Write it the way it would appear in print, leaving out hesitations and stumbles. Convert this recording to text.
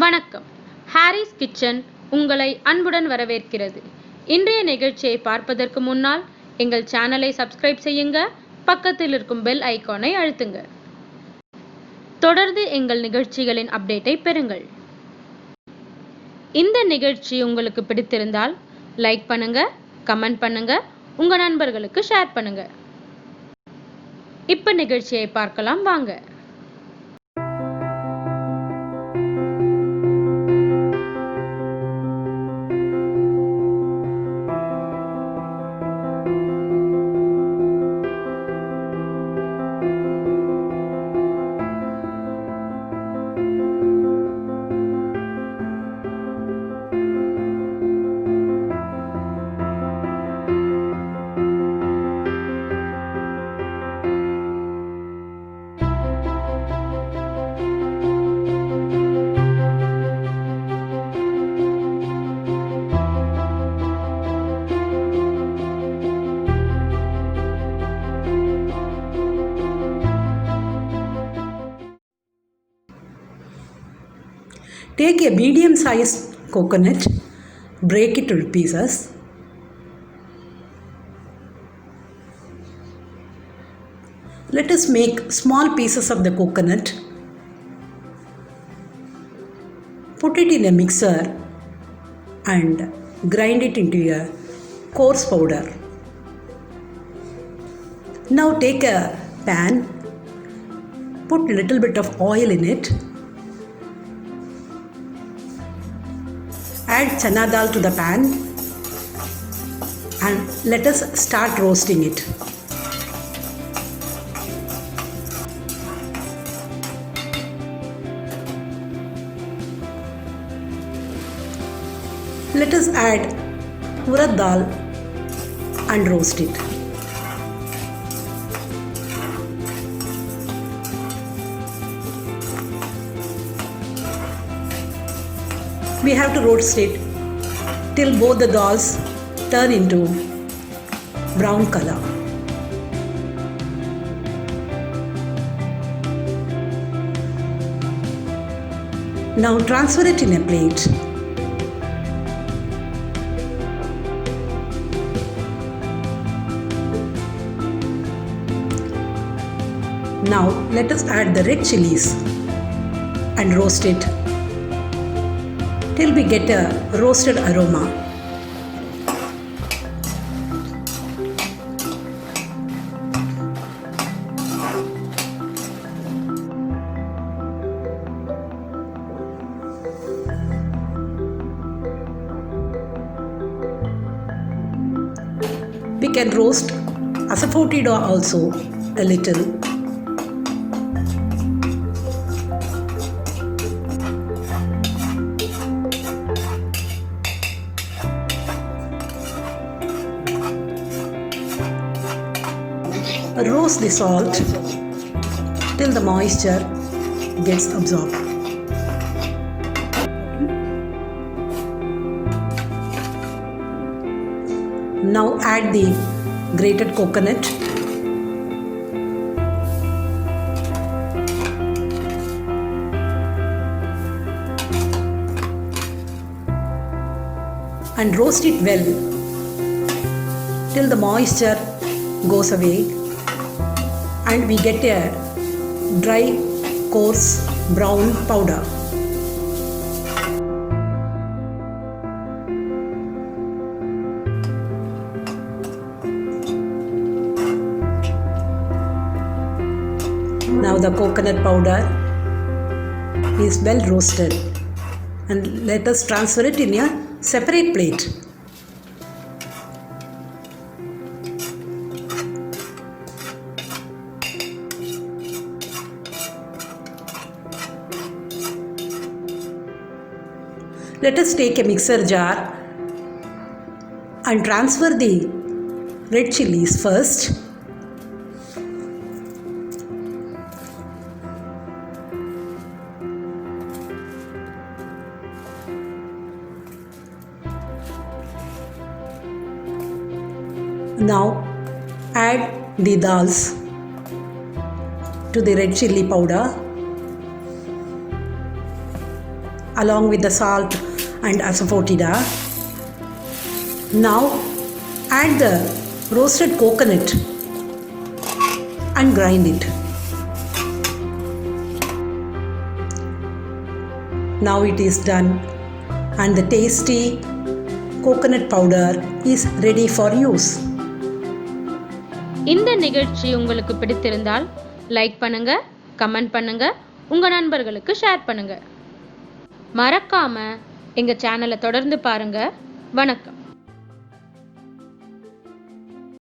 வணக்கம். Harris kitchen உங்களை அன்புடன் வரவேற்கிறது. இன்றைய நிகழ்ச்சியை பார்ப்பதற்கு முன்னால் எங்கள் சேனலை சப்ஸ்கிரைப் செய்யுங்க, பக்கத்தில் இருக்கும் பெல் ஐகானை அழுத்துங்க. தொடர்ந்து எங்கள் நிகழ்ச்சிகளின் அப்டேட்டை பெறுங்கள். இந்த நிகழ்ச்சி உங்களுக்கு பிடித்திருந்தால் லைக் பண்ணுங்க, கமெண்ட் பண்ணுங்க, உங்க நண்பர்களுக்கு ஷேர் பண்ணுங்க. இப்ப நிகழ்ச்சியை பார்க்கலாம் வாங்க. Take a medium-sized coconut, break it into pieces. Let us make small pieces of the coconut. Put it in a mixer and grind it into a coarse powder. Now take a pan, put a little bit of oil in it. Add chana dal to the pan and let us start roasting it. Let us add urad dal and roast it. We have to roast it till both the dals turn into brown color. Now transfer it in a plate. Now let us add the red chilies and roast it till we get a roasted aroma. We can roast asafoetida also a little. Roast the salt till the moisture gets absorbed. Now add the grated coconut. And roast it well till the moisture goes away and we get a dry, coarse brown powder. Now the coconut powder is well roasted and let us transfer it in a separate plate. Let us take a mixer jar and transfer the red chilies first. Now add the dals to the red chilli powder along with the salt and asafoetida. Now add the roasted coconut and grind it. Now it is done and the tasty coconut powder is ready for use. இந்த நிகழ்ச்சி உங்களுக்கு பிடித்திருந்தால் like பண்ணுங்க, comment பண்ணுங்க, உங்க நண்பர்களுக்கு share பண்ணுங்க. மறக்காம எங்க சேனலை தொடர்ந்து பாருங்க. வணக்கம்.